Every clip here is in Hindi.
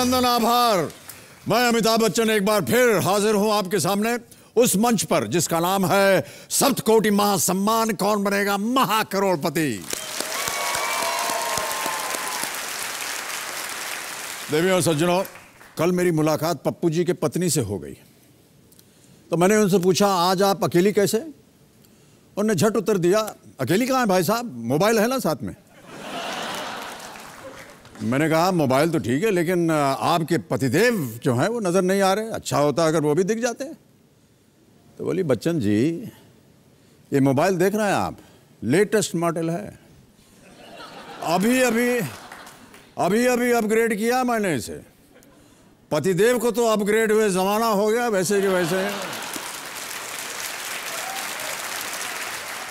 अभिनंदन, आभार। मैं अमिताभ बच्चन एक बार फिर हाजिर हूं आपके सामने उस मंच पर जिसका नाम है सप्तकोटि महासम्मान कौन बनेगा महाकरोड़पति। देवियों और सज्जनों, कल मेरी मुलाकात पप्पू जी के पत्नी से हो गई। तो मैंने उनसे पूछा, आज आप अकेली कैसे? उन्होंने झट उत्तर दिया, अकेली कहाँ है भाई साहब, मोबाइल है ना साथ में। मैंने कहा मोबाइल तो ठीक है, लेकिन आपके पतिदेव जो हैं वो नजर नहीं आ रहे। अच्छा होता अगर वो भी दिख जाते। तो बोली, बच्चन जी ये मोबाइल देख रहे हैं आप, लेटेस्ट मॉडल है, अभी अभी अपग्रेड किया मैंने इसे। पतिदेव को तो अपग्रेड हुए जमाना हो गया वैसे के वैसे।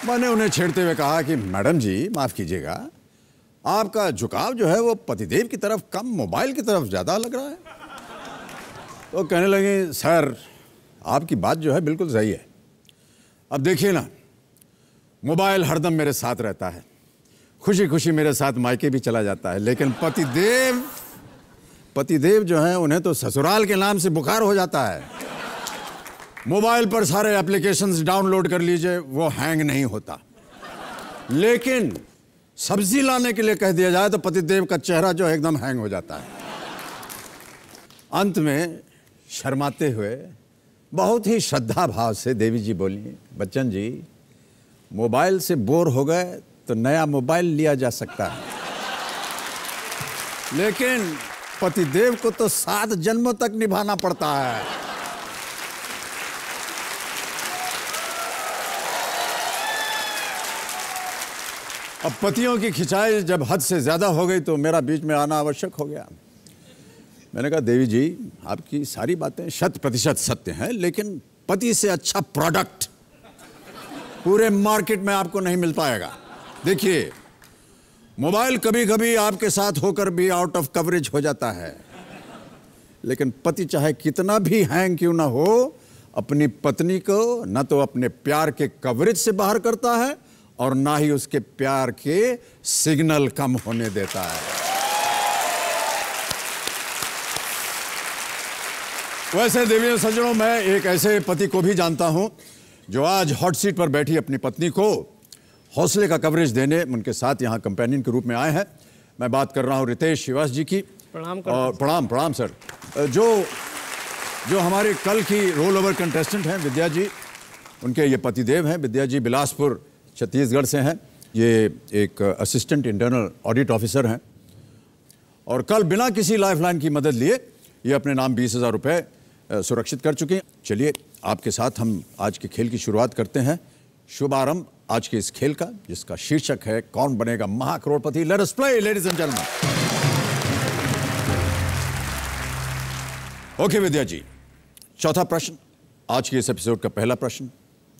मैंने उन्हें छेड़ते हुए कहा कि मैडम जी माफ कीजिएगा, आपका झुकाव जो है वो पतिदेव की तरफ कम मोबाइल की तरफ ज्यादा लग रहा है। तो कहने लगे, सर आपकी बात जो है बिल्कुल सही है। अब देखिए ना, मोबाइल हरदम मेरे साथ रहता है, खुशी खुशी मेरे साथ मायके भी चला जाता है, लेकिन पतिदेव जो है उन्हें तो ससुराल के नाम से बुखार हो जाता है। मोबाइल पर सारे एप्लीकेशंस डाउनलोड कर लीजिए, वो हैंग नहीं होता, लेकिन सब्जी लाने के लिए कह दिया जाए तो पतिदेव का चेहरा जो एकदम हैंग हो जाता है। अंत में शर्माते हुए बहुत ही श्रद्धा भाव से देवी जी बोली, बच्चन जी मोबाइल से बोर हो गए तो नया मोबाइल लिया जा सकता है, लेकिन पतिदेव को तो 7 जन्मों तक निभाना पड़ता है। अब पतियों की खिंचाई जब हद से ज्यादा हो गई तो मेरा बीच में आना आवश्यक हो गया। मैंने कहा, देवी जी आपकी सारी बातें 100% सत्य हैं, लेकिन पति से अच्छा प्रोडक्ट पूरे मार्केट में आपको नहीं मिल पाएगा। देखिए, मोबाइल कभी कभी आपके साथ होकर भी आउट ऑफ कवरेज हो जाता है, लेकिन पति चाहे कितना भी हैंग क्यों ना हो, अपनी पत्नी को न तो अपने प्यार के कवरेज से बाहर करता है और ना ही उसके प्यार के सिग्नल कम होने देता है। वैसे देवियों सज्जनों, मैं एक ऐसे पति को भी जानता हूं जो आज हॉट सीट पर बैठी अपनी पत्नी को हौसले का कवरेज देने उनके साथ यहां कंपेनियन के रूप में आए हैं। मैं बात कर रहा हूं रितेश श्रीवास जी की। प्रणाम सर। जो हमारे कल की रोल ओवर कंटेस्टेंट हैं विद्या जी, उनके ये पतिदेव हैं। विद्या जी बिलासपुर छत्तीसगढ़ से हैं। ये एक असिस्टेंट इंटरनल ऑडिट ऑफिसर हैं और कल बिना किसी लाइफलाइन की मदद लिए ये अपने नाम 20,000 रुपये सुरक्षित कर चुके हैं। चलिए आपके साथ हम आज के खेल की शुरुआत करते हैं। शुभारंभ आज के इस खेल का, जिसका शीर्षक है कौन बनेगा महाकरोड़पति। Let us play ladies and gentleman. Okay Vidya ji, चौथा प्रश्न, आज के इस एपिसोड का पहला प्रश्न,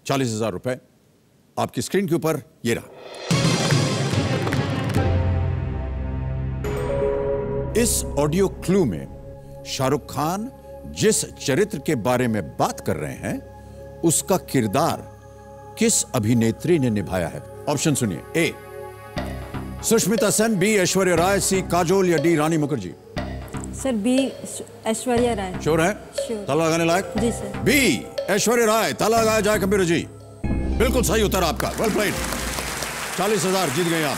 40,000 रुपये आपकी स्क्रीन के ऊपर ये रहा। इस ऑडियो क्लू में शाहरुख खान जिस चरित्र के बारे में बात कर रहे हैं उसका किरदार किस अभिनेत्री ने निभाया है? ऑप्शन सुनिए। ए सुष्मिता सेन, बी ऐश्वर्या राय, सी काजोल या डी रानी Mukherjee. Sir B Aishwarya Rai. Sure है? ताला लगाने लायक? जी सर। बी ऐश्वर्या राय, ताला लगाया जाए कंप्यूटर जी। बिल्कुल सही उत्तर आपका, वेल प्लेड। 40,000 जीत गए आप।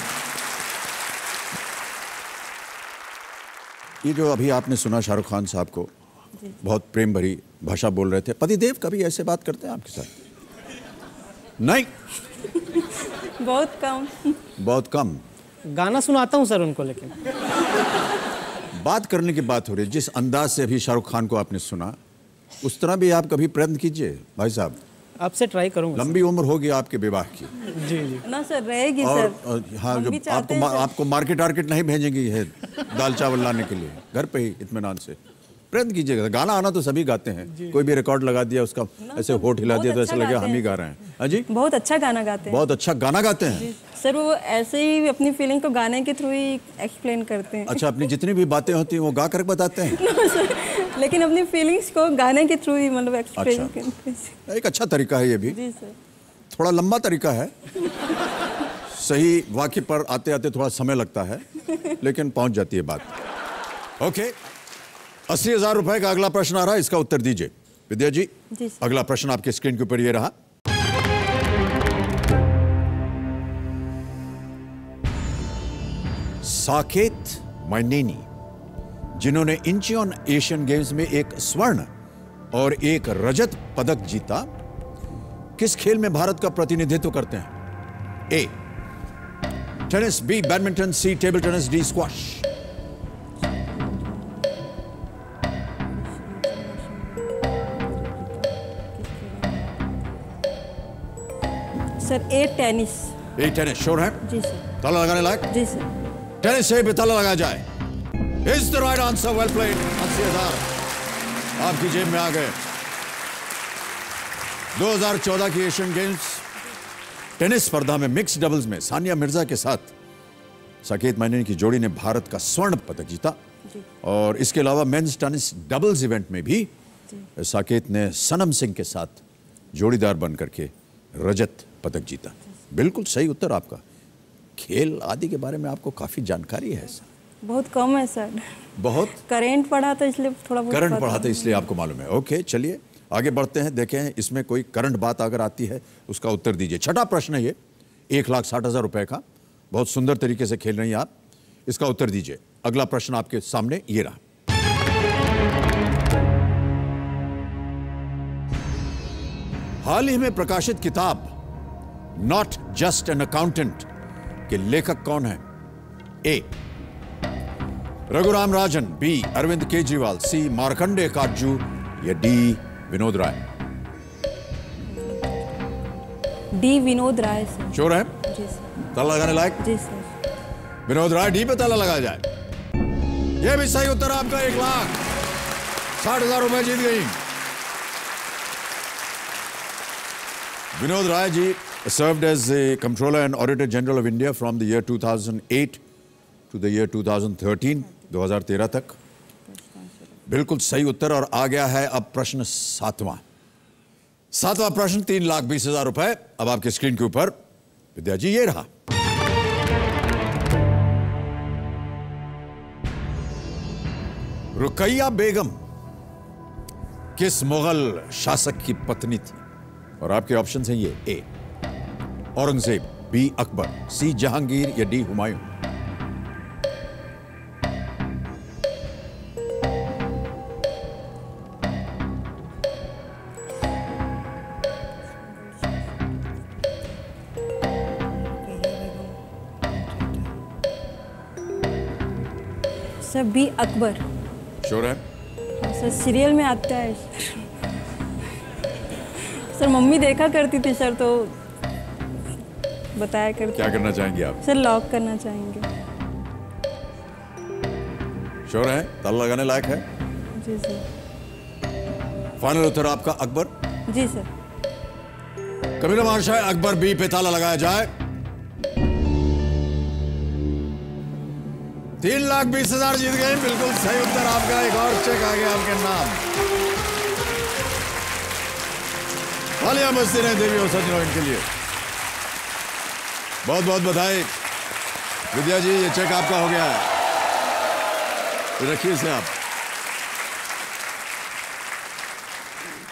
ये जो अभी आपने सुना शाहरुख खान साहब को, बहुत प्रेम भरी भाषा बोल रहे थे, पतिदेव कभी ऐसे बात करते हैं आपके साथ? नहीं। बहुत कम। गाना सुनाता हूं सर उनको, लेकिन बात करने की बात हो रही है। जिस अंदाज से अभी शाहरुख खान को आपने सुना, उस तरह भी आप कभी प्रयत्न कीजिए भाई साहब। आपसे ट्राई करूंगा। लंबी उम्र होगी आपके विवाह की। जी जी ना सर, रहेगी और, सर। हाँ, जो आपको मार्केट नहीं भेजेंगी है दाल चावल लाने के लिए, घर पे ही इत्मीनान से प्रयत्न कीजिएगा। गाना आना तो सभी गाते हैं, कोई भी रिकॉर्ड लगा दिया उसका ऐसे होठ हिला दिया तो ऐसा लगे हम ही गा रहे हैं। हाँ जी, बहुत अच्छा गाना गाते हैं। बहुत अच्छा गाना गाते हैं सर। वो ऐसे ही अपनी फीलिंग को गाने के थ्रू ही एक्सप्लेन करते हैं। अच्छा, अपनी जितनी भी बातें होती हैं वो गा कर बताते हैं? लेकिन अपनी फीलिंग्स को गाने के थ्रू ही मतलब एक्सप्लेन करते हैं। एक अच्छा तरीका है ये भी। जी सर। थोड़ा लंबा तरीका है, सही वाक्य पर आते आते थोड़ा समय लगता है, लेकिन पहुंच जाती है बात। ओके, 80,000 रुपए का अगला प्रश्न आ रहा है, इसका उत्तर दीजिए विद्या जी। जी सर। अगला प्रश्न आपके स्क्रीन के ऊपर ये रहा। साकेत माइनेनी, जिन्होंने इंचियोन एशियन गेम्स में एक स्वर्ण और एक रजत पदक जीता, किस खेल में भारत का प्रतिनिधित्व करते हैं? A tennis, B badminton, C table tennis, D squash. Sir A tennis. A tennis, sure है? जी सर। ताला लगाने लायक? जी सर। टेनिस से भी ताला लगा जाए। Is the right answer, well played. 80,000 आपकी जेब में आ गए। 2014 की एशियन गेम्स टेनिस स्पर्धा में मिक्स डबल्स में सानिया मिर्जा के साथ साकेत माइनेनी की जोड़ी ने भारत का स्वर्ण पदक जीता। और इसके अलावा मेंस टेनिस डबल्स इवेंट में भी साकेत ने सनम सिंह के साथ जोड़ीदार बनकर के रजत पदक जीता। बिल्कुल सही उत्तर आपका। खेल आदि के बारे में आपको काफी जानकारी है सर? बहुत कम है सर। बहुत करंट पढ़ा था इसलिए थोड़ा बहुत करंट पता पढ़ा था है। इसलिए आपको मालूम है। ओके, चलिए आगे बढ़ते हैं, देखें इसमें कोई करंट बात अगर आती है उसका उत्तर दीजिए। छठा प्रश्न है ये, 1,60,000 रुपए का। बहुत सुंदर तरीके से खेल रही हैं आप, इसका उत्तर दीजिए। अगला प्रश्न आपके सामने ये रहा। हाल ही में प्रकाशित किताब नॉट जस्ट एन अकाउंटेंट के लेखक कौन है? ए रघुराम राजन, बी अरविंद केजरीवाल, सी मार्कंडे काटजू या D Vinod Rai. D Vinod Rai sir. Sure है? जी सर। ताला लगाने लायक? जी सर। विनोद राय, डी पे ताला लगाया जाए। यह भी सही उत्तर आपका। 1,60,000 रुपए जीत गई। Vinod Rai ji served as a Comptroller and Auditor General of India from the year 2008 to the year 2013, 2013 तक। बिल्कुल सही उत्तर। और आ गया है अब प्रश्न सातवां प्रश्न, 3,20,000 रुपए अब आपके स्क्रीन के ऊपर। विद्या जी ये रहा। रुकैया बेगम किस मुगल शासक की पत्नी थी? और आपके ऑप्शन हैं ये। A Aurangzeb, B Akbar, C Jahangir या D Humayun. Sir B Akbar. Sure है? सर सीरियल में आता है सर, मम्मी देखा करती थी सर, तो बताया करती। क्या करना चाहेंगे आप? सर लॉक करना चाहेंगे। श्योर है? ताला लगाने लायक है? जी सर। फाइनल उत्तर आपका अकबर? जी सर। कबीर बादशाह अकबर, बी पे ताला लगाया जाए। 3,20,000 जीत गए। बिल्कुल सही उत्तर आपका। एक और चेक आ गया आपके नाम। तालियां बजती रहे देवी और सज्जनों इनके लिए। बहुत बहुत बधाई विद्या जी, ये चेक आपका हो गया है। तो रखिए इसे आप।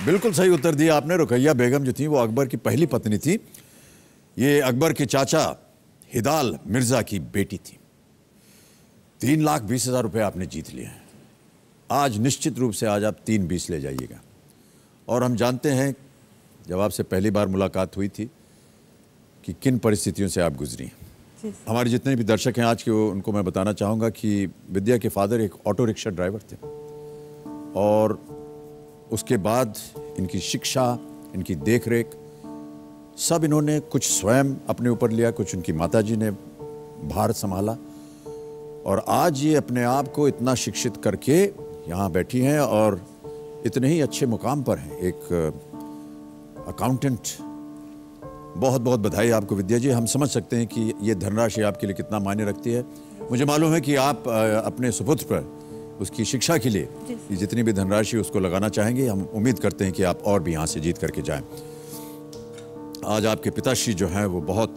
बिल्कुल सही उत्तर दिया आपने। रुकैया बेगम जो थी वो अकबर की पहली पत्नी थी। ये अकबर के चाचा हिदाल मिर्जा की बेटी थी। 3,20,000 रुपए आपने जीत लिए हैं। आज निश्चित रूप से आज आप 3,20 ले जाइएगा। और हम जानते हैं जब आपसे पहली बार मुलाकात हुई थी कि किन परिस्थितियों से आप गुजरी। हमारे जितने भी दर्शक हैं आज के, उनको मैं बताना चाहूँगा कि विद्या के फादर एक ऑटो रिक्शा ड्राइवर थे और उसके बाद इनकी शिक्षा, इनकी देखरेख सब इन्होंने कुछ स्वयं अपने ऊपर लिया, कुछ उनकी माताजी ने भार संभाला और आज ये अपने आप को इतना शिक्षित करके यहाँ बैठी हैं और इतने ही अच्छे मुकाम पर हैं, एक अकाउंटेंट। बहुत बहुत बधाई आपको विद्या जी। हम समझ सकते हैं कि ये धनराशि आपके लिए कितना मायने रखती है। मुझे मालूम है कि आप अपने सुपुत्र पर उसकी शिक्षा के लिए जितनी भी धनराशि उसको लगाना चाहेंगे। हम उम्मीद करते हैं कि आप और भी यहाँ से जीत करके जाएं। आज आपके पिताश्री जो हैं वो बहुत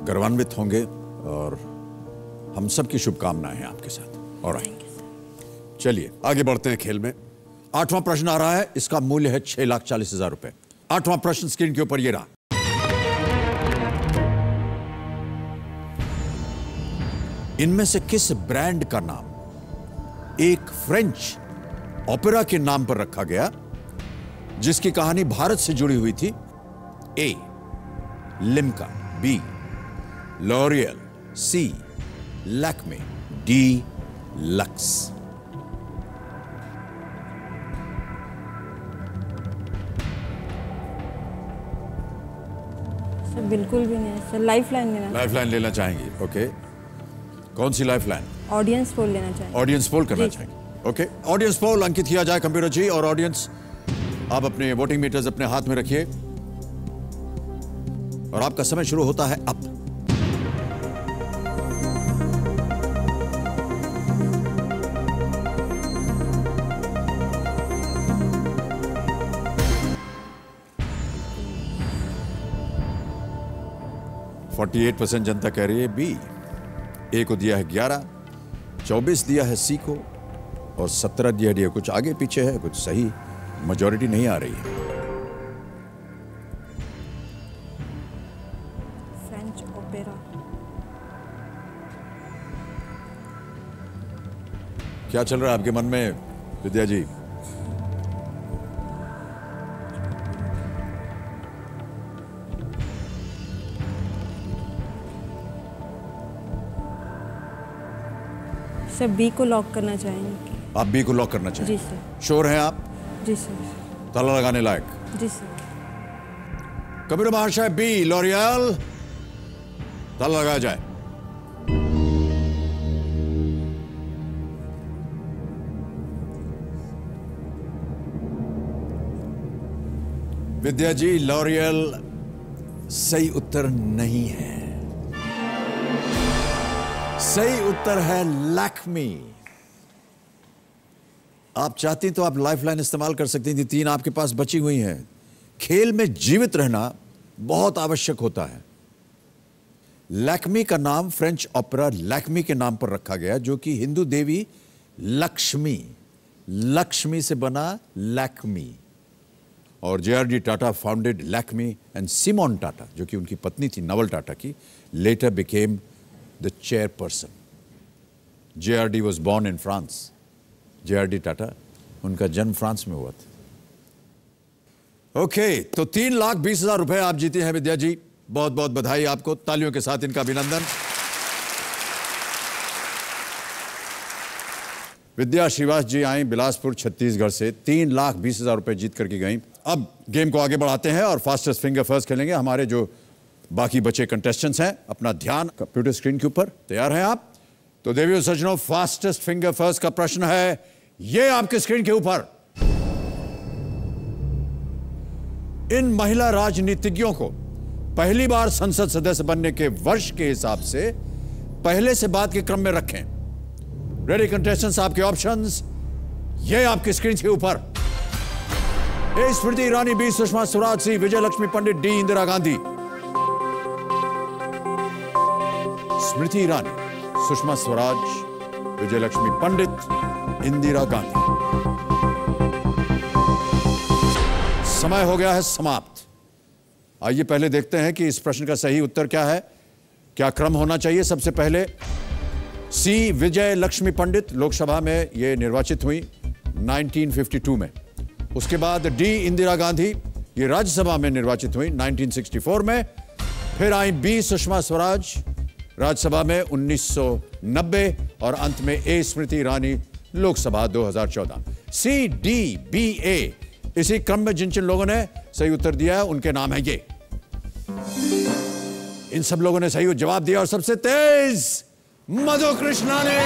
गर्वान्वित होंगे और हम सबकी शुभकामनाएं हैं आपके साथ। और चलिए आगे बढ़ते हैं खेल में। 8वां प्रश्न आ रहा है, इसका मूल्य है 6,40,000 रुपए। 8वां प्रश्न स्क्रीन के ऊपर ये रहा। इनमें से किस ब्रांड का नाम एक फ्रेंच ओपेरा के नाम पर रखा गया जिसकी कहानी भारत से जुड़ी हुई थी? ए लिम्का, बी लॉरियल, सी लैक्मे, डी लक्स। सर बिल्कुल भी नहीं है सर, लाइफ लाइन लेना। लाइफ लाइन लेना चाहेंगी? ओके, कौन सी लाइफ लाइन? ऑडियंस पोल लेना चाहिए। ऑडियंस पोल करना चाहेंगे? ओके, ऑडियंस पोल अंकित किया जाए कंप्यूटर जी। और ऑडियंस, आप अपने वोटिंग मीटर्स अपने हाथ में रखिए और आपका समय शुरू होता है अब। %48 जनता कह रही है बी। ए को दिया है 11, 24 दिया है सी को और 17 दिया है। कुछ आगे पीछे है, कुछ सही, मेजॉरिटी नहीं आ रही है। French opera. क्या चल रहा है आपके मन में विद्या जी? सर बी को लॉक करना चाहेंगे। आप बी को लॉक करना चाहिए? जी सर। श्योर हैं आप? जी सर। ताला लगाने लायक? जी सर। कंप्यूटर महाशय, बी लॉरियल, ताला लगाया जाए। विद्या जी, लॉरियल सही उत्तर नहीं है। सही उत्तर है लैक्मी। आप चाहती तो आप लाइफलाइन इस्तेमाल कर सकती थी, 3 आपके पास बची हुई हैं। खेल में जीवित रहना बहुत आवश्यक होता है। लैक्मी का नाम फ्रेंच ओपेरा लैक्मी के नाम पर रखा गया, जो कि हिंदू देवी लक्ष्मी से बना लैक्मी। और JRD. Tata founded Lakme and Simone Tata, जो कि उनकी पत्नी थी नवल टाटा की, later became the chairperson. JRD. was born in France. JRD. Tata, उनका जन्म फ्रांस में हुआ था। ओके, तो 3,20,000 रुपए आप जीते हैं विद्या जी। बहुत बहुत बधाई आपको, तालियों के साथ इनका अभिनंदन। विद्या श्रीवास जी आई बिलासपुर छत्तीसगढ़ से, 3,20,000 रुपए जीत करके गई। अब गेम को आगे बढ़ाते हैं और फास्टेस्ट फिंगर फर्स्ट खेलेंगे। हमारे जो बाकी बचे कंटेस्टेंट्स हैं, अपना ध्यान कंप्यूटर स्क्रीन के ऊपर। तैयार हैं आप? तो देवियों सज्जनों, फास्टेस्ट फिंगर फर्स्ट का प्रश्न है ये आपके स्क्रीन के ऊपर। इन महिला राजनीतिज्ञों को पहली बार संसद सदस्य बनने के वर्ष के हिसाब से पहले से बाद के क्रम में रखें। रेडी कंटेस्टेंट्स, आपके ऑप्शंस ये आपकी स्क्रीन के ऊपर। ए स्मृति ईरानी, बी सुषमा स्वराज, सी विजय लक्ष्मी पंडित, डी इंदिरा गांधी। स्मृति ईरानी, सुषमा स्वराज, विजय लक्ष्मी पंडित, इंदिरा गांधी। समय हो गया है समाप्त। आइए पहले देखते हैं कि इस प्रश्न का सही उत्तर क्या है। क्या क्रम होना चाहिए? सबसे पहले सी विजय लक्ष्मी पंडित, लोकसभा में ये निर्वाचित हुई 1952 में। उसके बाद डी इंदिरा गांधी, ये राज्यसभा में निर्वाचित हुई 1964 में। फिर आई बी सुषमा स्वराज, राज्यसभा में 1990। और अंत में ए Smriti Irani, Lok Sabha 2014। C D B ए, इसी क्रम में जिन जिन लोगों ने सही उत्तर दिया है उनके नाम है ये। इन सब लोगों ने सही जवाब दिया और सबसे तेज मधु कृष्णानी।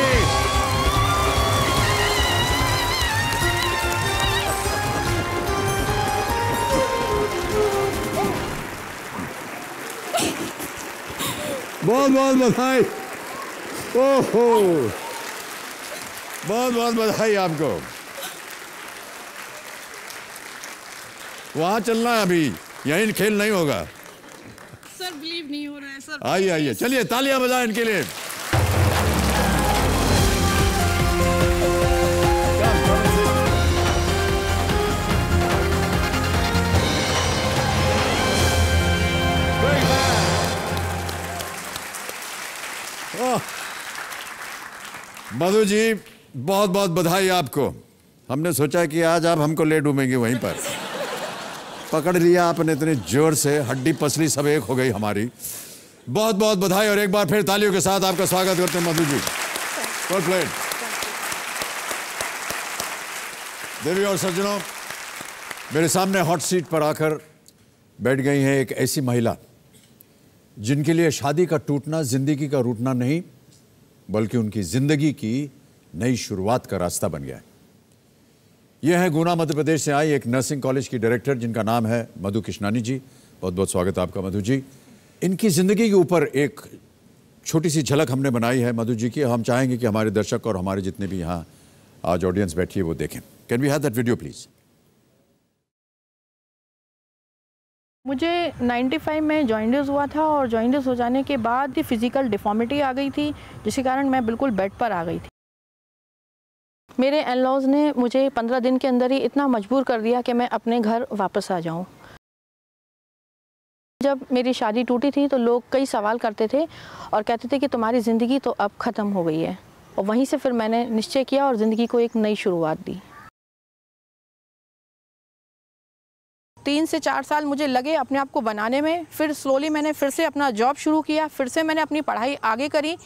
बहुत बहुत बधाई। ओहो, बहुत बहुत बधाई आपको। वहां चलना है अभी, यहीं खेल नहीं होगा। सर बिलीव नहीं हो रहा है सर। आइए आइए, चलिए तालियां बजाएं इनके लिए। मधु जी, बहुत बहुत बधाई आपको। हमने सोचा कि आज आप हमको ले डूबेंगे, वहीं पर पकड़ लिया आपने इतने जोर से, हड्डी पसली सब एक हो गई हमारी। बहुत बहुत बधाई और एक बार फिर तालियों के साथ आपका स्वागत करते हैं मधु जी। Well played. देवी और सज्जनों, मेरे सामने हॉट सीट पर आकर बैठ गई है एक ऐसी महिला जिनके लिए शादी का टूटना जिंदगी का रूठना नहीं, बल्कि उनकी जिंदगी की नई शुरुआत का रास्ता बन गया है। यह है गुना मध्य प्रदेश से आई एक नर्सिंग कॉलेज की डायरेक्टर जिनका नाम है मधु कृष्णानी जी। बहुत बहुत स्वागत है आपका मधु जी। इनकी जिंदगी के ऊपर एक छोटी सी झलक हमने बनाई है मधु जी की। हम चाहेंगे कि हमारे दर्शक और हमारे जितने भी यहाँ आज ऑडियंस बैठी है वो देखें। Can we have that video please? मुझे 95 में जॉइंडिस हुआ था और जॉइंडिस हो जाने के बाद फिजिकल डिफॉर्मिटी आ गई थी, जिसके कारण मैं बिल्कुल बेड पर आ गई थी। मेरे इन-लॉज ने मुझे 15 दिन के अंदर ही इतना मजबूर कर दिया कि मैं अपने घर वापस आ जाऊं। जब मेरी शादी टूटी थी तो लोग कई सवाल करते थे और कहते थे कि तुम्हारी ज़िंदगी तो अब ख़त्म हो गई है, और वहीं से फिर मैंने निश्चय किया और ज़िंदगी को एक नई शुरुआत दी। 3 से 4 साल मुझे लगे अपने आप को बनाने में। फिर स्लोली मैंने फिर से अपना जॉब शुरू किया, फिर से मैंने अपनी पढ़ाई आगे करी।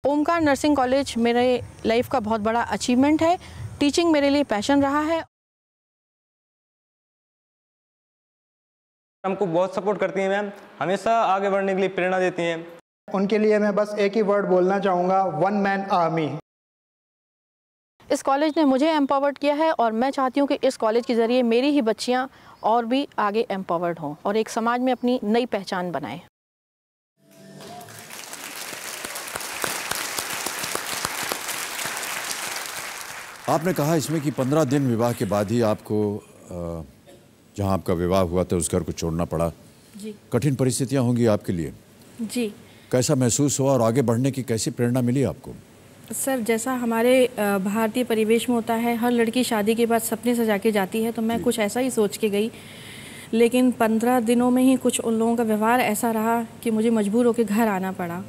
ओमकार नर्सिंग कॉलेज मेरे लाइफ का बहुत बड़ा अचीवमेंट है। टीचिंग मेरे लिए पैशन रहा है। हमको बहुत सपोर्ट करती हैं मैम, हमेशा आगे बढ़ने के लिए प्रेरणा देती हैं। उनके लिए मैं बस एक ही वर्ड बोलना चाहूँगा, वन मैन आर्मी। इस कॉलेज ने मुझे एम्पावर्ड किया है और मैं चाहती हूँ कि इस कॉलेज के ज़रिए मेरी ही बच्चियाँ और भी आगे एम्पावर्ड हों और एक समाज में अपनी नई पहचान बनाएं। आपने कहा इसमें कि 15 दिन विवाह के बाद ही आपको जहां आपका विवाह हुआ था उस घर को छोड़ना पड़ा। जी। कठिन परिस्थितियां होंगी आपके लिए। जी कैसा महसूस हुआ और आगे बढ़ने की कैसी प्रेरणा मिली आपको? सर, जैसा हमारे भारतीय परिवेश में होता है, हर लड़की शादी के बाद सपने सजा के जाती है, तो मैं कुछ ऐसा ही सोच के गई। लेकिन 15 दिनों में ही कुछ उन लोगों का व्यवहार ऐसा रहा कि मुझे मजबूर होकर घर आना पड़ा,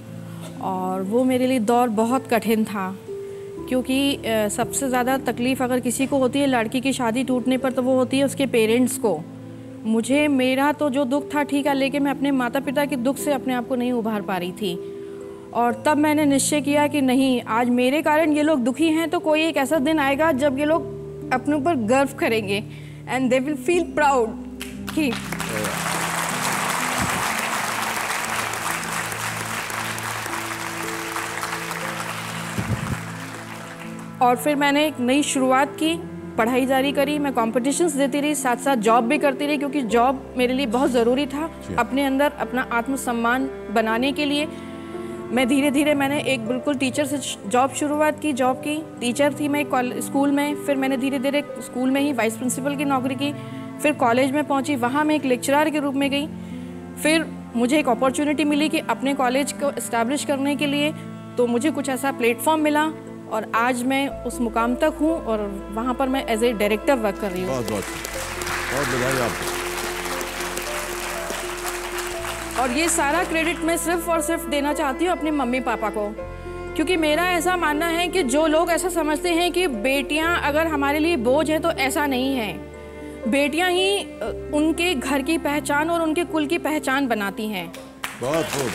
और वो मेरे लिए दौर बहुत कठिन था। क्योंकि सबसे ज़्यादा तकलीफ़ अगर किसी को होती है लड़की की शादी टूटने पर, तो वो होती है उसके पेरेंट्स को। मुझे मेरा तो जो दुख था ठीक है, लेकिन मैं अपने माता पिता के दुख से अपने आप को नहीं उभार पा रही थी। और तब मैंने निश्चय किया कि नहीं, आज मेरे कारण ये लोग दुखी हैं, तो कोई एक ऐसा दिन आएगा जब ये लोग अपने ऊपर गर्व करेंगे and they will feel proud कि और फिर मैंने एक नई शुरुआत की, पढ़ाई जारी करी। मैं कॉम्पिटिशन्स देती रही, साथ साथ जॉब भी करती रही, क्योंकि जॉब मेरे लिए बहुत ज़रूरी था अपने अंदर अपना आत्मसम्मान बनाने के लिए। मैं धीरे धीरे मैंने एक बिल्कुल टीचर से जॉब शुरुआत की। जॉब की टीचर थी मैं स्कूल में, फिर मैंने धीरे धीरे स्कूल में ही वाइस प्रिंसिपल की नौकरी की। फिर कॉलेज में पहुंची, वहाँ मैं एक लेक्चरर के रूप में गई। फिर मुझे एक अपॉर्चुनिटी मिली कि अपने कॉलेज को इस्टेब्लिश करने के लिए, तो मुझे कुछ ऐसा प्लेटफॉर्म मिला और आज मैं उस मुकाम तक हूँ और वहाँ पर मैं एज ए डायरेक्टर वर्क कर रही हूँ। बहुत बहुत बधाई आपको। और ये सारा क्रेडिट मैं सिर्फ और सिर्फ देना चाहती हूँ अपने मम्मी पापा को, क्योंकि मेरा ऐसा मानना है कि जो लोग ऐसा समझते हैं कि बेटियाँ अगर हमारे लिए बोझ है, तो ऐसा नहीं है। बेटियाँ ही उनके घर की पहचान और उनके कुल की पहचान बनाती हैं। बहुत खूब।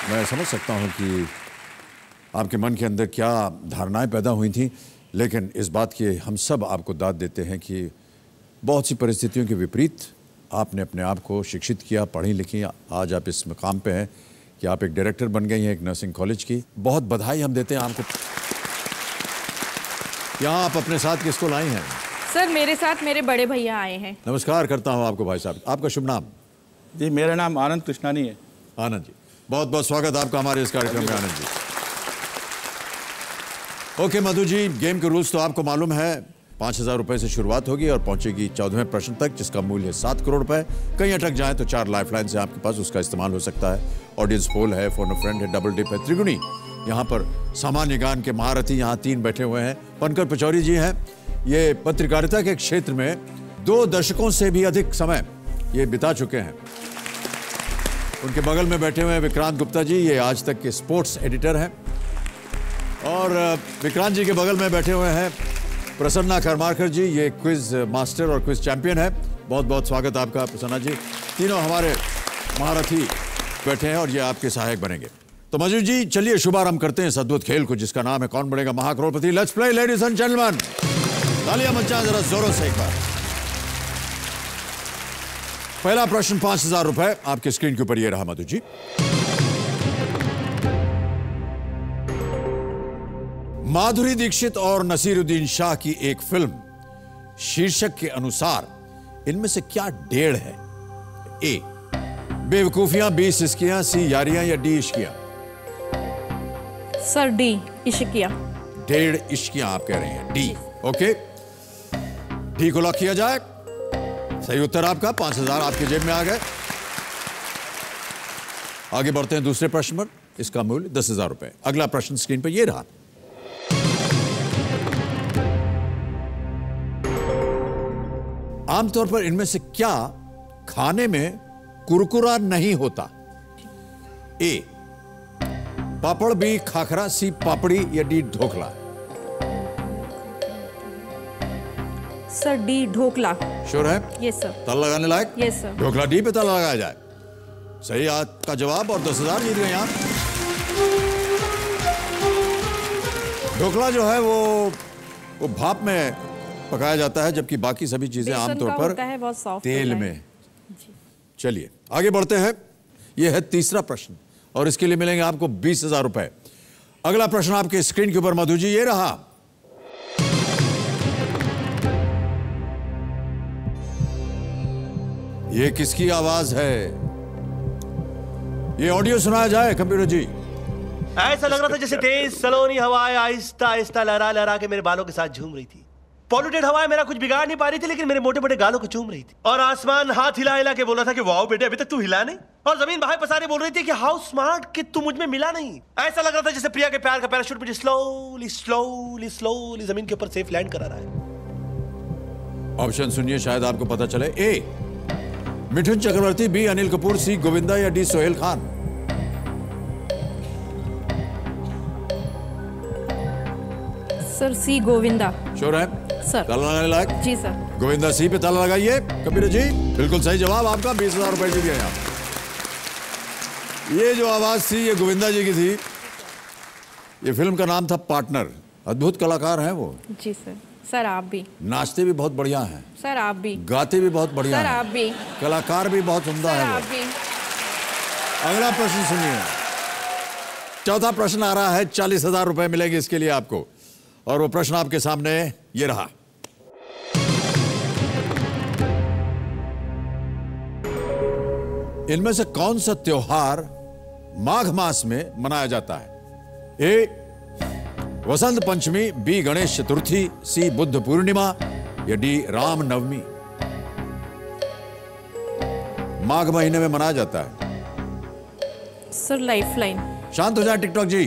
मैं समझ सकता हूँ कि आपके मन के अंदर क्या धारणाएं पैदा हुई थी, लेकिन इस बात की हम सब आपको दाद देते हैं कि बहुत सी परिस्थितियों के विपरीत आपने अपने आप को शिक्षित किया, पढ़ी लिखी, आज आप इस मकाम पे हैं कि आप एक डायरेक्टर बन गई हैं एक नर्सिंग कॉलेज की। बहुत बधाई हम देते हैं आपको। यहाँ आप अपने साथ किसको लाई हैं? सर, मेरे साथ मेरे बड़े भैया आए हैं। नमस्कार करता हूँ आपको भाई साहब। आपका शुभ नाम? जी, मेरा नाम आनंद कृष्णानी है। आनंद जी, बहुत बहुत स्वागत आपका हमारे इस कार्यक्रम में। आनंद जी, ओके मधु जी, गेम के रूल्स तो आपको मालूम है। 5,000 रुपए से शुरुआत होगी और पहुंचेगी 14वें प्रश्न तक, जिसका मूल्य है 7 करोड़ रुपए। कहीं अटक जाए तो 4 लाइफलाइन से आपके पास उसका इस्तेमाल हो सकता है। ऑडियंस पोल है, फोन अ फ्रेंड है, डबल डिप है, त्रिगुणी। यहाँ पर सामान्य ज्ञान के महारथी यहाँ 3 बैठे हुए हैं। पंकज पचौरी जी हैं। ये पत्रकारिता के क्षेत्र में 2 दशकों से भी अधिक समय ये बिता चुके हैं। उनके बगल में बैठे हुए हैं विक्रांत गुप्ता जी, ये आज तक के स्पोर्ट्स एडिटर हैं। और विक्रांत जी के बगल में बैठे हुए हैं प्रसन्ना करमारकर जी, ये क्विज मास्टर और क्विज चैंपियन है। बहुत बहुत स्वागत आपका प्रसन्ना जी। तीनों हमारे महारथी बैठे हैं और ये आपके सहायक बनेंगे। तो मजू जी चलिए शुभारंभ करते हैं इस अद्भुत खेल को जिसका नाम है कौन बनेगा महाकरोड़पति। Let's play ladies and gentleman. तालियां बजाएं जरा जोरों से एक बार। पहला प्रश्न 5,000 रुपए आपके स्क्रीन के ऊपर ये रहा मधु जी। माधुरी दीक्षित और नसीरुद्दीन शाह की एक फिल्म शीर्षक के अनुसार इनमें से क्या डेढ़ है? ए बेवकूफियां, बी सिस्कियां, सी यारियां या D Ishqiyaan? Sir D Ishqiya. Dedh Ishqiyaan आप कह रहे हैं, डी। ओके, डी को लॉक किया जाए। सही उत्तर आपका, 5,000 आपके जेब में आ गए। आगे बढ़ते हैं दूसरे प्रश्न पर, इसका मूल्य 10,000 रुपए। अगला प्रश्न स्क्रीन पर यह रहा। आमतौर पर इनमें से क्या खाने में कुरकुरा नहीं होता? ए पापड़, बी खाखरा, सी पापड़ी या D dhokla? Sir D dhokla. Sure है? Yes sir. ताला लगाने लायक? Yes sir. ढोकला डी पे ताला लगाया जाए। सही आपका जवाब और 10,000 जीत गए आप। ढोकला जो है वो भाप में पकाया जाता है, जबकि बाकी सभी चीजें आमतौर पर तेल में। चलिए आगे बढ़ते हैं। यह है तीसरा प्रश्न और इसके लिए मिलेंगे आपको 20,000 रुपए। अगला प्रश्न आपके स्क्रीन के ऊपर मधु जी ये रहा। ये किसकी आवाज है? ये ऑडियो सुनाया जाए कंप्यूटर जी। ऐसा लग रहा था जैसे तेज सलोनी हवाएं आहिस्ता आहिस्ता लहरा लहरा के मेरे बालों के साथ झूम रही थी। पॉल्यूटेड हवाएं मेरा कुछ बिगाड़ नहीं पा रही थी, लेकिन मेरे मोटे मोटे गालों को चूम रही थी। और आसमान हाथ हिला हिला के बोल रहा था कि वाओ बेटे अभी तक तू हिला नहीं। और जमीन बाहें पसारे बोल रही थी कि हाउ स्मार्ट कि तू मुझ में मिला नहीं। ऐसा लग रहा था जैसे प्रिया के प्यार का पैराशूट मुझे स्लोली स्लोली स्लोली जमीन के ऊपर सेफ लैंड करा रहा है। ऑप्शन सुनिए, शायद आपको पता चले। ए मिठुन चक्रवर्ती, बी अनिल कपूर, सी गोविंदा या डी सोहेल खान? सर सी गोविंदा। श्योर है? सर। ताला लगाने लायक? जी सर। गोविंदा सी पे ताला लगाइए। कबीर जी बिल्कुल सही जवाब आपका, 20,000 रुपए जीत गए आप। ये जो आवाज थी ये गोविंदा जी की थी। ये फिल्म का नाम था पार्टनर। अद्भुत कलाकार हैं वो। जी सर। सर आप भी। नाचते भी बहुत बढ़िया हैं। सर आप भी। गाते भी बहुत बढ़िया सर हैं। आप भी। कलाकार भी बहुत उम्दा है वो। आप भी। अगला प्रश्न सुनिए। चौथा प्रश्न आ रहा है, 40,000 रुपए मिलेंगे इसके लिए आपको। और वो प्रश्न आपके सामने ये रहा। इनमें से कौन सा त्योहार माघ मास में मनाया जाता है? ए वसंत पंचमी, बी गणेश चतुर्थी, सी बुद्ध पूर्णिमा या डी राम नवमी? माघ महीने में मनाया जाता है। Sir lifeline. शांत हो जाए टिकटॉक जी।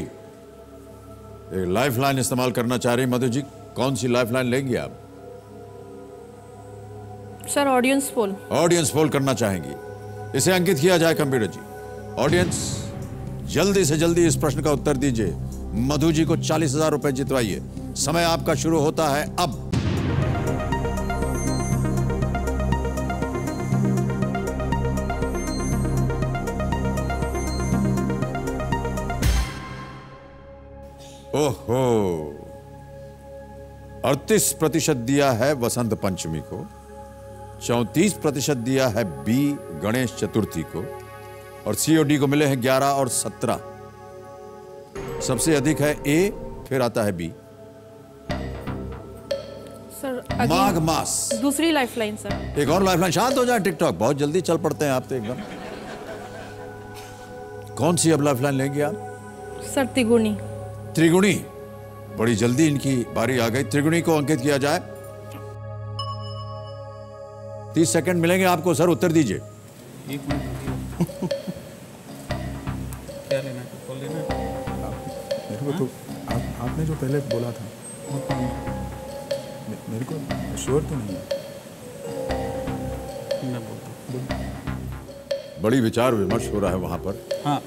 एक लाइफलाइन इस्तेमाल करना चाह रही मधु जी, कौन सी लाइफलाइन लेंगी आप? Sir audience poll. Audience poll करना चाहेंगी, इसे अंकित किया जाए कंप्यूटर जी। ऑडियंस जल्दी से जल्दी इस प्रश्न का उत्तर दीजिए। मधु जी को 40,000 रुपए जितवाइए। समय आपका शुरू होता है अब। ओहो, 38% दिया है वसंत पंचमी को, 34% दिया है बी गणेश चतुर्थी को, और सी और डी को मिले हैं 11 और 17। सबसे अधिक है ए, फिर आता है बी। सर माघ मास। दूसरी लाइफलाइन सर। एक और लाइफलाइन। शांत हो जाए टिकटॉक, बहुत जल्दी चल पड़ते हैं आप तो एकदम। कौन सी अब लाइफलाइन लेंगे आप? सर त्रिगुणी। त्रिगुणी, बड़ी जल्दी इनकी बारी आ गई। त्रिगुणी को अंकित किया जाए। 30 सेकंड मिलेंगे आपको सर, उत्तर दीजिए। एक मिनट क्या लेना है? कॉल लेना है मेरे को तो आपने जो पहले बोला था मेरे को श्योर तो नहीं है। मैं बोलता हूँ। बड़ी विचार विमर्श हो रहा है वहाँ पर। हाँ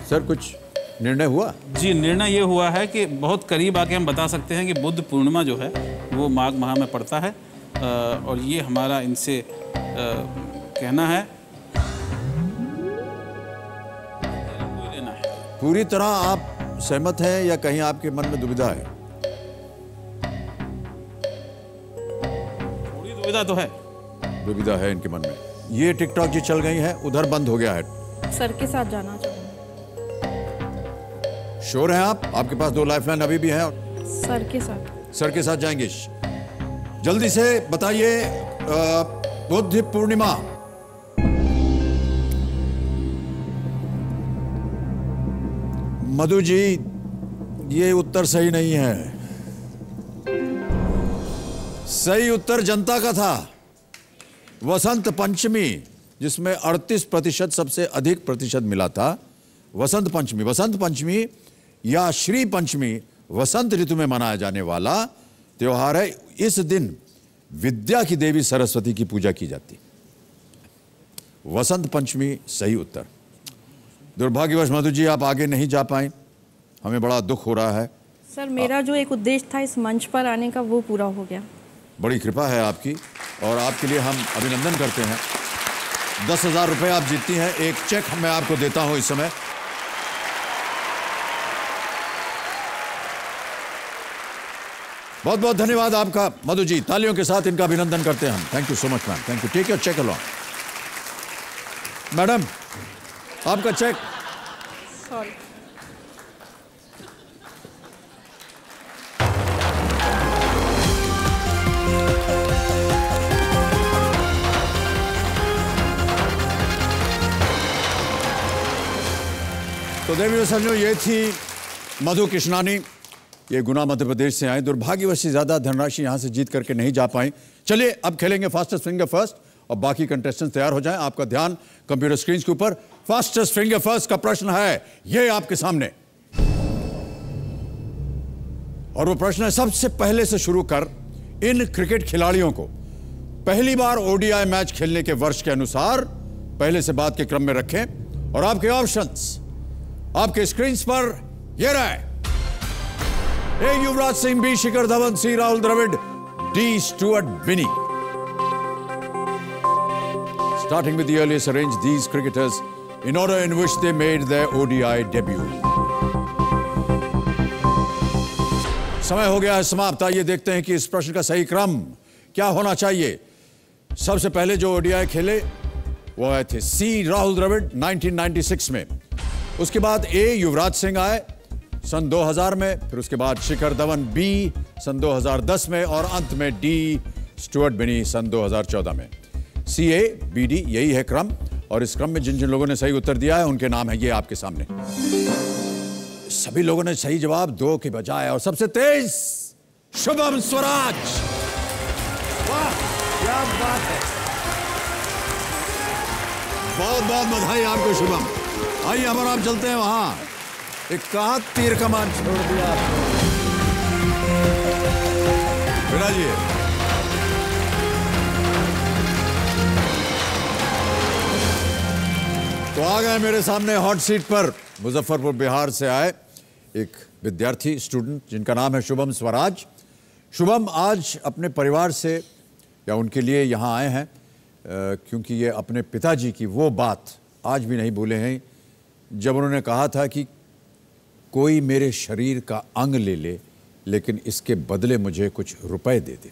सर, कुछ निर्णय हुआ? जी, निर्णय ये हुआ है कि बहुत करीब आके हम बता सकते हैं कि बुद्ध पूर्णिमा जो है वो माघ माह में पड़ता है, और ये हमारा इनसे कहना है। पूरी तरह आप सहमत हैं या कहीं आपके मन में दुविधा है? थोड़ी दुविधा तो है। दुविधा है इनके मन में। ये टिकटॉक जी चल गई है, उधर बंद हो गया है। सर के साथ जाना चाहूँगी। श्योर हैं आप? आपके पास 2 लाइफलाइन अभी भी हैं। सर के साथ। सर के साथ जाएंगे। जल्दी से बताइए, बुद्ध पूर्णिमा। मधु जी, ये उत्तर सही नहीं है। सही उत्तर जनता का था, वसंत पंचमी, जिसमें 38% सबसे अधिक प्रतिशत मिला था। वसंत पंचमी, वसंत पंचमी या श्री पंचमी वसंत ऋतु में मनाया जाने वाला त्योहार है। इस दिन विद्या की देवी सरस्वती की पूजा की जाती। वसंत पंचमी सही उत्तर। दुर्भाग्यवश मधु जी आप आगे नहीं जा पाए, हमें बड़ा दुख हो रहा है। सर, मेरा जो एक उद्देश्य था इस मंच पर आने का, वो पूरा हो गया। बड़ी कृपा है आपकी, और आपके लिए हम अभिनंदन करते हैं। 10,000 रुपये आप जीतती हैं। एक चेक मैं आपको देता हूं इस समय। बहुत बहुत धन्यवाद आपका मधु जी। तालियों के साथ इनका अभिनंदन करते हैं हम। Thank you so much ma'am, thank you. Take your cheque along. Madam, आपका चेक। सॉरी। तो देवियों समझो, ये थी मधु कृष्णानी। ये गुना मध्य प्रदेश से आए। दुर्भाग्यवश से ज्यादा धनराशि यहां से जीत करके नहीं जा पाए। चलिए अब खेलेंगे फास्टेस्ट फिंगर फर्स्ट, और बाकी कंटेस्टेंट्स तैयार हो जाएं। आपका ध्यान कंप्यूटर स्क्रीन के ऊपर। फास्टेस्ट फिंगर फर्स्ट का प्रश्न है ये आपके सामने, और वो प्रश्न है, सबसे पहले से शुरू कर इन क्रिकेट खिलाड़ियों को पहली बार ओडीआई मैच खेलने के वर्ष के अनुसार पहले से बाद के क्रम में रखें। और आपके ऑप्शंस आपके स्क्रीन पर ये रहे। ए Yuvraj Singh, B Shikhar Dhawan, C Rahul Dravid, D Stuart Binny. Starting with the earliest arranged, these cricketers in order in which they made their ODI debut. समय हो गया है समाप्त। आइए देखते हैं कि इस प्रश्न का सही क्रम क्या होना चाहिए। सबसे पहले जो ओडीआई खेले वो आए थे सी राहुल द्रविड़ 1996 में। उसके बाद ए युवराज सिंह आए सन 2000 में, फिर उसके बाद शिखर धवन बी सन 2010 में, और अंत में डी स्टुअर्ट बिनी सन 2014 में। सी ए बी डी, यही है क्रम। और इस क्रम में जिन जिन लोगों ने सही उत्तर दिया है उनके नाम है ये आपके सामने। सभी लोगों ने सही जवाब 2 के बजाय, और सबसे तेज शुभम स्वराज। वाह, क्या बात है। बहुत बहुत बधाई आपको शुभम। आइए अब आप चलते हैं वहां। एक कहा तीर कमान छोड़ दिया आपने। विराजिए। तो आ गए मेरे सामने हॉट सीट पर मुजफ्फरपुर बिहार से आए एक विद्यार्थी स्टूडेंट जिनका नाम है शुभम स्वराज। शुभम आज अपने परिवार से या उनके लिए यहाँ आए हैं क्योंकि ये अपने पिताजी की वो बात आज भी नहीं भूले हैं जब उन्होंने कहा था कि कोई मेरे शरीर का अंग ले ले लेकिन इसके बदले मुझे कुछ रुपए दे दे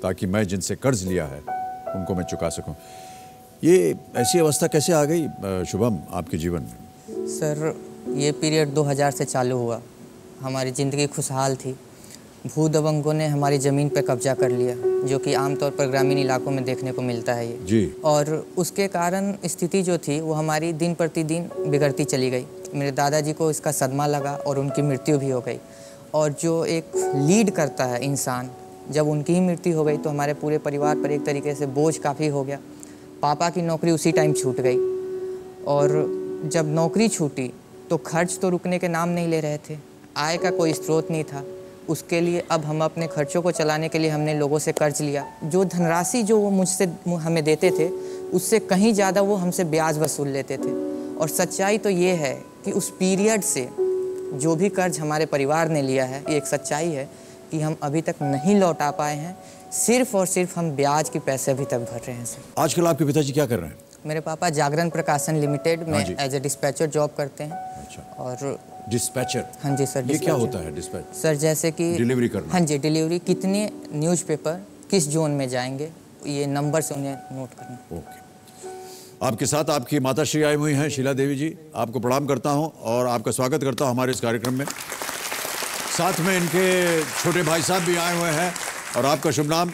ताकि मैं जिनसे कर्ज लिया है उनको मैं चुका सकूं। ये ऐसी अवस्था कैसे आ गई शुभम आपके जीवन में? सर ये पीरियड 2000 से चालू हुआ। हमारी ज़िंदगी खुशहाल थी। भू दबंगों ने हमारी ज़मीन पर कब्जा कर लिया जो कि आमतौर पर ग्रामीण इलाकों में देखने को मिलता है ये जी। और उसके कारण स्थिति जो थी वो हमारी दिन प्रतिदिन बिगड़ती चली गई। मेरे दादाजी को इसका सदमा लगा और उनकी मृत्यु भी हो गई। और जो एक लीड करता है इंसान, जब उनकी ही मृत्यु हो गई तो हमारे पूरे परिवार पर एक तरीके से बोझ काफ़ी हो गया। पापा की नौकरी उसी टाइम छूट गई और जब नौकरी छूटी तो खर्च तो रुकने के नाम नहीं ले रहे थे। आय का कोई स्रोत नहीं था। उसके लिए अब हम अपने खर्चों को चलाने के लिए हमने लोगों से कर्ज लिया। जो धनराशि जो वो मुझसे हमें देते थे उससे कहीं ज़्यादा वो हमसे ब्याज वसूल लेते थे। और सच्चाई तो ये है कि उस पीरियड से जो भी कर्ज हमारे परिवार ने लिया है, ये एक सच्चाई है कि हम अभी तक नहीं लौटा पाए हैं। सिर्फ और सिर्फ हम ब्याज के पैसे अभी तक भर रहे हैं सर। आजकल आपके पिताजी क्या कर रहे हैं? मेरे पापा जागरण प्रकाशन लिमिटेड में एज ए डिस्पैचर जॉब करते हैं। अच्छा। और डिस्पैचर? हाँ जी सर। ये क्या होता है डिस्पैच? सर जैसे कि डिलीवरी करना? हाँ जी, डिलीवरी, कितने न्यूज़पेपर किस जोन में जाएंगे, ये नंबर से उन्हें नोट करना। ओके। आपके साथ आपकी माताश्री आई हुई हैं, शीला देवी जी। आपको प्रणाम करता हूं और आपका स्वागत करता हूं हमारे इस कार्यक्रम में। साथ में इनके छोटे भाई साहब भी आए हुए हैं। और आपका शुभ नाम?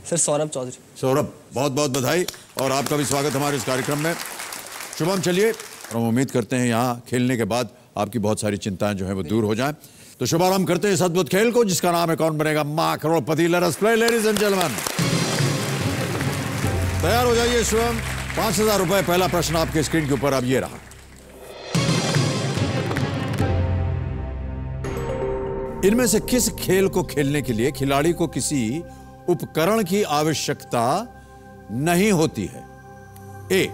सर सौरभ चौधरी। सौरभ, बहुत बहुत बधाई और आपका भी स्वागत हमारे इस कार्यक्रम में। शुभम, चलिए, और हम उम्मीद करते हैं यहाँ खेलने के बाद आपकी बहुत सारी चिंताएं जो है वो दूर हो जाएं। तो शुभारंभ करते हैं इस अद्भुत खेल को जिसका नाम है कौन बनेगा मां करोड़पति। Let us play ladies and gentleman. तैयार हो जाइए शुभम। 5,000 रुपए। पहला प्रश्न आपके स्क्रीन के ऊपर अब ये रहा। इनमें से किस खेल को खेलने के लिए खिलाड़ी को किसी उपकरण की आवश्यकता नहीं होती है? ए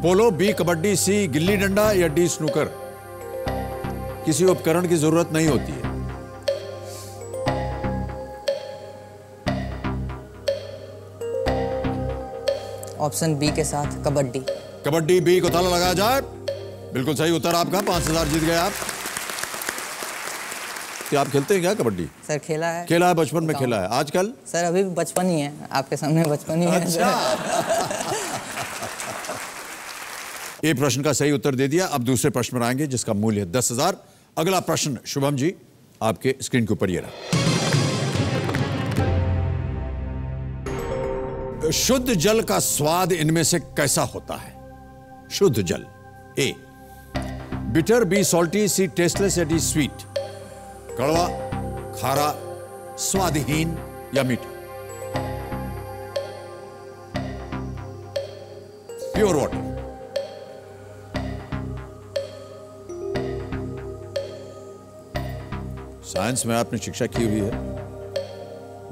पोलो, बी कबड्डी, सी गिल्ली डंडा या डी स्नूकर? किसी उपकरण की जरूरत नहीं होती है। ऑप्शन बी के साथ कबड्डी। कबड्डी, बी को ताला लगाया जाए। बिल्कुल सही उत्तर आपका। 5,000 जीत गए आप। क्या आप खेलते हैं क्या कबड्डी? सर खेला है। खेला है, बचपन में खेला है। आजकल? सर अभी भी बचपन ही है, आपके सामने बचपन ही है। अच्छा। ये प्रश्न का सही उत्तर दे दिया। अब दूसरे प्रश्न पर आएंगे जिसका मूल्य है 10,000। अगला प्रश्न शुभम जी आपके स्क्रीन के ऊपर ये रहा। शुद्ध जल का स्वाद इनमें से कैसा होता है? शुद्ध जल। ए बिटर, बी सॉल्टी, सी टेस्टलेस या डी स्वीट? कड़वा, खारा, स्वादहीन या मीठा? Pure water. साइंस में आपने शिक्षा की हुई है।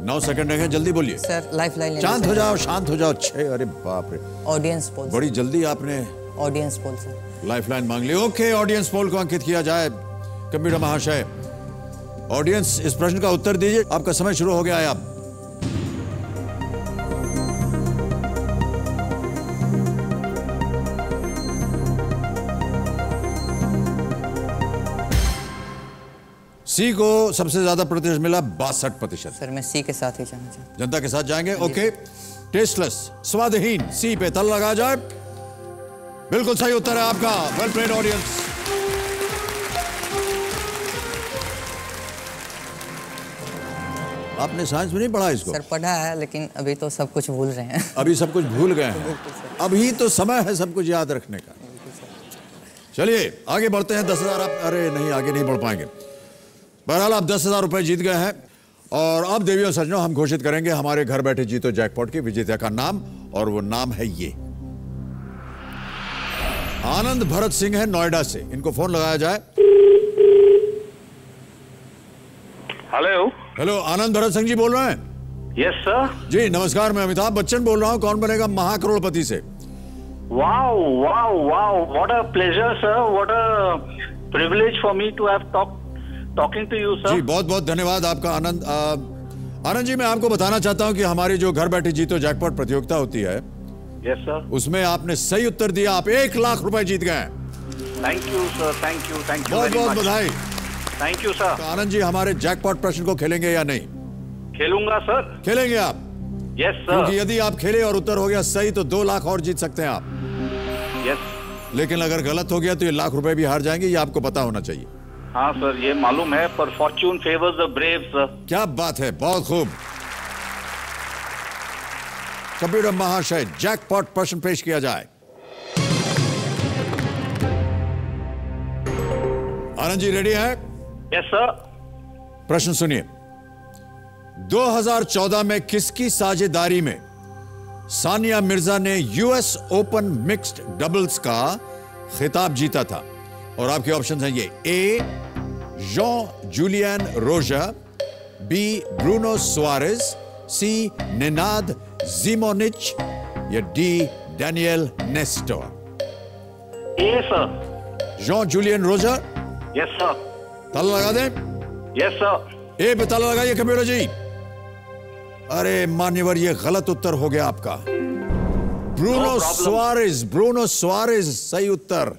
9 सेकंड रहे, जल्दी बोलिए। Sir life line. शांत हो जाओ, शांत हो जाओ। 6। अरे बाप रे। Audience poll. बड़ी जल्दी आपने audience poll sir. Life line मांग ली। ओके, ऑडियंस पोल को अंकित किया जाए। कंप्यूटर महाशय, ऑडियंस इस प्रश्न का उत्तर दीजिए। आपका समय शुरू हो गया है। आप सी को सबसे ज्यादा प्रतिशत मिला, 62%। सर मैं सी के साथ ही जाना चाहता हूं। जनता के साथ जाएंगे। ओके, टेस्टलेस, स्वादहीन, सी पे तल लगा जाए। बिल्कुल सही उत्तर है आपका। Well played audience. आपने साइंस में नहीं पढ़ा इसको? सर पढ़ा है, लेकिन अभी तो सब कुछ भूल रहे हैं। अभी सब कुछ भूल गए हैं। अभी तो समय है सब कुछ याद रखने का। चलिए आगे बढ़ते हैं। 10,000 आप, अरे नहीं, आगे नहीं बढ़ पाएंगे। बहरहाल आप 10,000 रुपए जीत गए हैं। और अब देवी और सज्जनों, हम घोषित करेंगे हमारे घर बैठे जीतो जैकपॉट के विजेता का नाम, और वो नाम है ये। आनंद भरत सिंह है नोएडा से। इनको फोन लगाया जाए। हेलो। हेलो, आनंद भरत सिंह जी बोल रहे हैं? Yes sir. जी नमस्कार, मैं अमिताभ बच्चन बोल रहा हूँ कौन बनेगा महाकरोड़पति से। Wow wow wow, what a pleasure sir, what a privilege for me to have talking to you sir. जी बहुत बहुत धन्यवाद आपका आनंद। आनंद जी, मैं आपको बताना चाहता हूं कि हमारी जो घर बैठे जीतो जैकपॉट प्रतियोगिता होती है, यस सर, उसमें आपने सही उत्तर दिया। आप 1 लाख रुपए जीत गए। Thank you sir, thank you, thank you, बहुत बहुत बधाई। Thank you sir. तो आनंद जी, हमारे जैकपॉट प्रश्न को खेलेंगे या नहीं? खेलूंगा सर। खेलेंगे आप? Yes sir. क्योंकि यदि आप खेले और उत्तर हो गया सही तो 2 लाख और जीत सकते हैं आप। यस। लेकिन अगर गलत हो गया तो ये लाख रुपए भी हार जाएंगे, ये आपको पता होना चाहिए। हाँ सर, ये मालूम है, पर Fortune favours the brave sir. क्या बात है, बहुत खूब। कंप्यूटर महाशय, जैकपॉट प्रश्न पेश किया जाए। आनंद जी रेडी है? Yes sir. प्रश्न सुनिए। 2014 में किसकी साझेदारी में सानिया मिर्जा ने यूएस ओपन मिक्स्ड डबल्स का खिताब जीता था? और आपके ऑप्शन हैं ये। A John Julian Rosa, B Bruno Suarez, C Nenad Zimonjic या D Daniel Nestor. A sir. John Julian Roger. Yes sir. ताला लगा दें? Yes sir. ए पे ताला लगाइए कंप्यूटर जी। अरे मान्यवर, ये गलत उत्तर हो गया आपका। ब्रूनो सुआरेज, ब्रूनो सुआरेज सही उत्तर।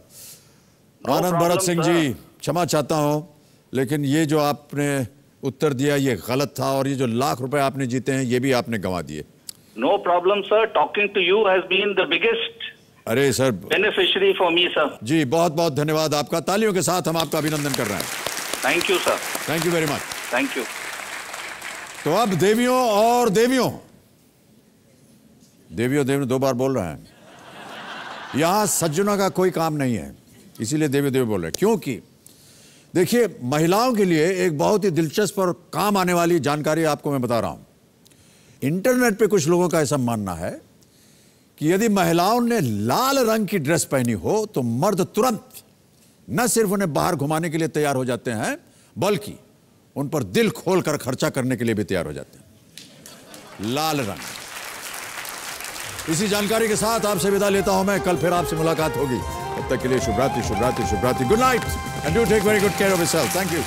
आनंद भरत सिंह जी, क्षमा चाहता हूं, लेकिन ये जो आपने उत्तर दिया ये गलत था, और ये जो लाख रुपए आपने जीते हैं ये भी आपने गंवा दिए। No problem sir, talking to you has been the biggest अरे sir, beneficiary for me sir. जी बहुत बहुत धन्यवाद आपका। तालियों के साथ हम आपका अभिनंदन कर रहे हैं। Thank you sir. Thank you very much. Thank you. तो अब देवियों और देवियों, देवियों देवियों दो बार बोल रहे हैं। यहां सज्जनों का कोई काम नहीं है, इसीलिए देवी देवी बोल रहे हैं। क्योंकि देखिए, महिलाओं के लिए एक बहुत ही दिलचस्प और काम आने वाली जानकारी आपको मैं बता रहा हूं। इंटरनेट पे कुछ लोगों का ऐसा मानना है कि यदि महिलाओं ने लाल रंग की ड्रेस पहनी हो तो मर्द तुरंत न सिर्फ उन्हें बाहर घुमाने के लिए तैयार हो जाते हैं, बल्कि उन पर दिल खोलकर खर्चा करने के लिए भी तैयार हो जाते हैं। लाल रंग। इसी जानकारी के साथ आपसे विदा लेता हूं मैं। कल फिर आपसे मुलाकात होगी। तब तक के लिए शुभ रात्रि, शुभ रात्रि, शुभ रात्रि। Good night and do take very good care of yourself. Thank you.